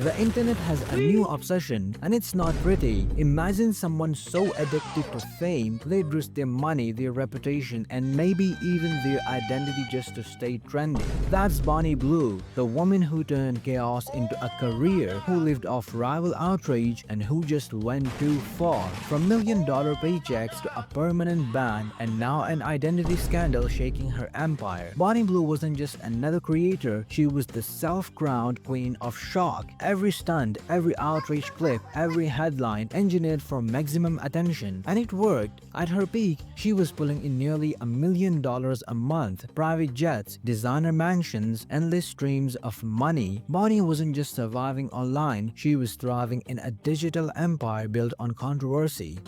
The internet has a new obsession, and it's not pretty. Imagine someone so addicted to fame, they'd risk their money, their reputation, and maybe even their identity just to stay trending. That's Bonnie Blue, the woman who turned chaos into a career, who lived off rival outrage, and who just went too far. From $1 million paychecks to a permanent ban, and now an identity scandal shaking her empire. Bonnie Blue wasn't just another creator, she was the self-crowned queen of shock. Every stunt, every outrage clip, every headline engineered for maximum attention. And it worked. At her peak, she was pulling in nearly $1 million a month, private jets, designer mansions, endless streams of money. Bonnie wasn't just surviving online, she was thriving in a digital empire built on controversy.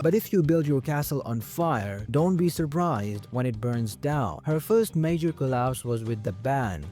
But if you build your castle on fire, don't be surprised when it burns down. Her first major collapse was with the ban.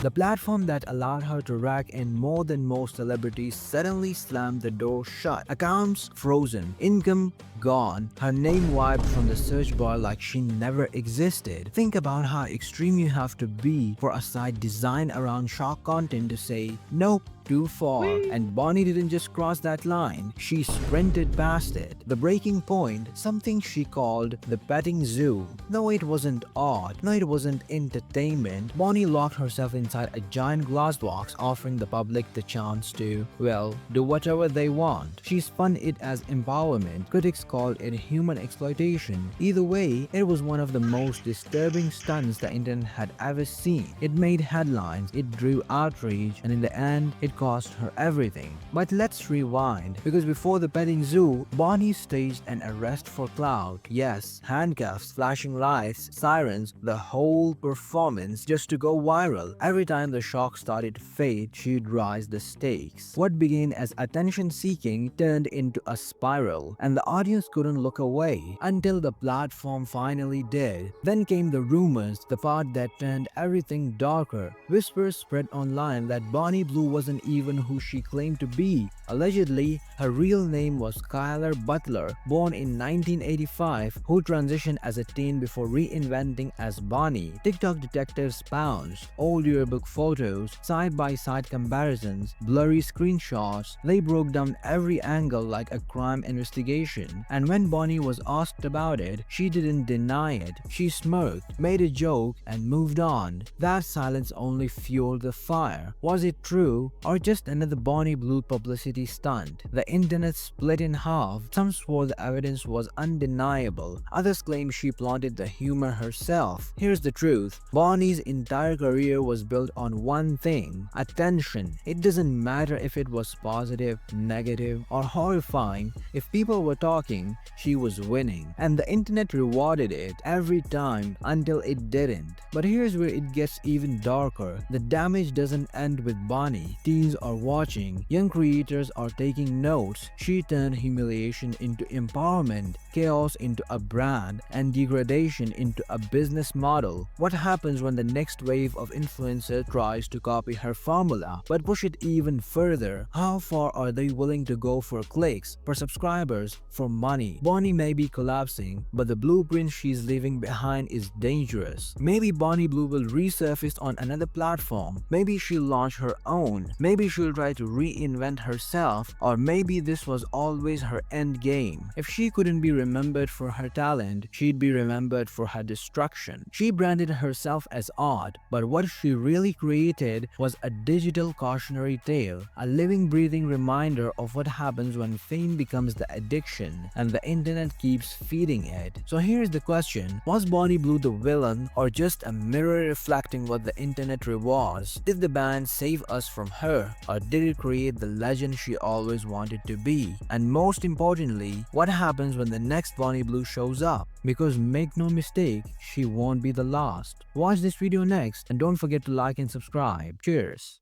The platform that allowed her to rake in more than most celebrities suddenly slammed the door shut. Accounts frozen, income gone, her name wiped from the search bar like she never existed. Think about how extreme you have to be for a site designed around shock content to say, nope, too far. And Bonnie didn't just cross that line, she sprinted past it. The breaking point, something she called the petting zoo. Though it wasn't art, no, it wasn't entertainment, Bonnie locked herself inside a giant glass box, offering the public the chance to, well, do whatever they want. She spun it as empowerment. Critics called it human exploitation. Either way, it was one of the most disturbing stunts the internet had ever seen. It made headlines, it drew outrage, and in the end, it cost her everything. But let's rewind, because before the petting zoo, Bonnie staged an arrest for clout. Yes, handcuffs, flashing lights, sirens, the whole performance just to go viral. Every time the shock started to fade, she'd rise the stakes. What began as attention-seeking turned into a spiral, and the audience couldn't look away until the platform finally did. Then came the rumors, the part that turned everything darker. Whispers spread online that Bonnie Blue wasn't even who she claimed to be. Allegedly, her real name was Skylar Butler, born in 1985, who transitioned as a teen before reinventing as Bonnie. TikTok detectives pounced. Old yearbook photos, side-by-side comparisons, blurry screenshots, they broke down every angle like a crime investigation. And when Bonnie was asked about it, she didn't deny it. She smirked, made a joke, and moved on. That silence only fueled the fire. Was it true, or just another Bonnie Blue publicity stunt? The internet split in half. Some swore the evidence was undeniable. Others claimed she planted the humor herself. Here's the truth. Bonnie's entire career was built on one thing: attention. It doesn't matter if it was positive, negative, or horrifying. If people were talking, she was winning. And the internet rewarded it every time until it didn't. But here's where it gets even darker. The damage doesn't end with Bonnie. Teens are watching, young creators are taking notes. She turned humiliation into empowerment, chaos into a brand, and degradation into a business model. What happens when the next wave of influencer tries to copy her formula, but push it even further? How far are they willing to go for clicks, for subscribers, for money? Bonnie may be collapsing, but the blueprint she's leaving behind is dangerous. Maybe Bonnie Blue will resurface on another platform. Maybe she'll launch her own. Maybe she'll try to reinvent herself, or maybe this was always her end game. If she couldn't be remembered for her talent, she'd be remembered for her destruction. She branded herself as art, but what she really created was a digital cautionary tale, a living, breathing reminder of what happens when fame becomes the addiction and the internet keeps feeding it. So here's the question: was Bonnie Blue the villain, or just a mirror reflecting what the internet rewards? Did the band save us from her, or did it create the legend she always wanted to be? And most importantly, what happens when the next Bonnie Blue shows up? Because make no mistake, she won't be the last. Watch this video next, and don't forget to like and subscribe. Cheers!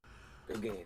Good game.